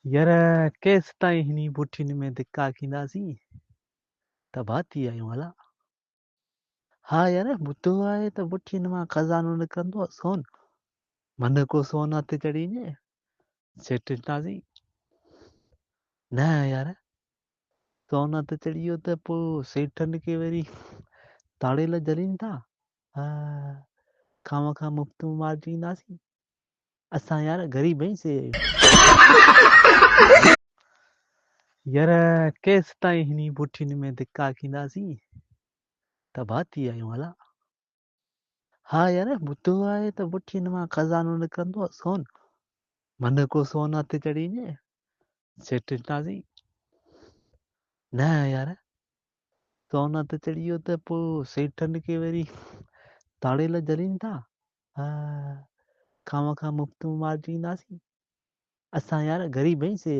यार केस ताईं हिनी बुठिन में धिका थींदासीं त भाती आहियूं हला। हा यार ॿुधो आहे त बुठिन मां खज़ानो निकिरंदो आहे सोन। मन को सोन हथ चढ़ी वञे सेठ हितासीं। न यार सोन हथ चढ़ी वियो त पोइ सेठनि खे वरी ताड़ेल जलीनि था। हा खां मुफ़्त में मारिजी ईंदासीं। असां यार ग़रीब आहियूं से यार केस ताईं हिनी बुठिन में धिका थींदासीं त भाती आहियूं हला। हा यार ॿुधो आहे त बुठिन मां खज़ानो निकिरंदो आहे सोन। मन को सोन हथ चढ़ी वञे सेठ हितासीं। न यार सोन हथ चढ़ी वियो त पोइ सेठनि खे वरी ताड़ेल जलीनि था। हा खां मुफ़्त में मारिजी ईंदासीं। असां यार ग़रीब आहियूं से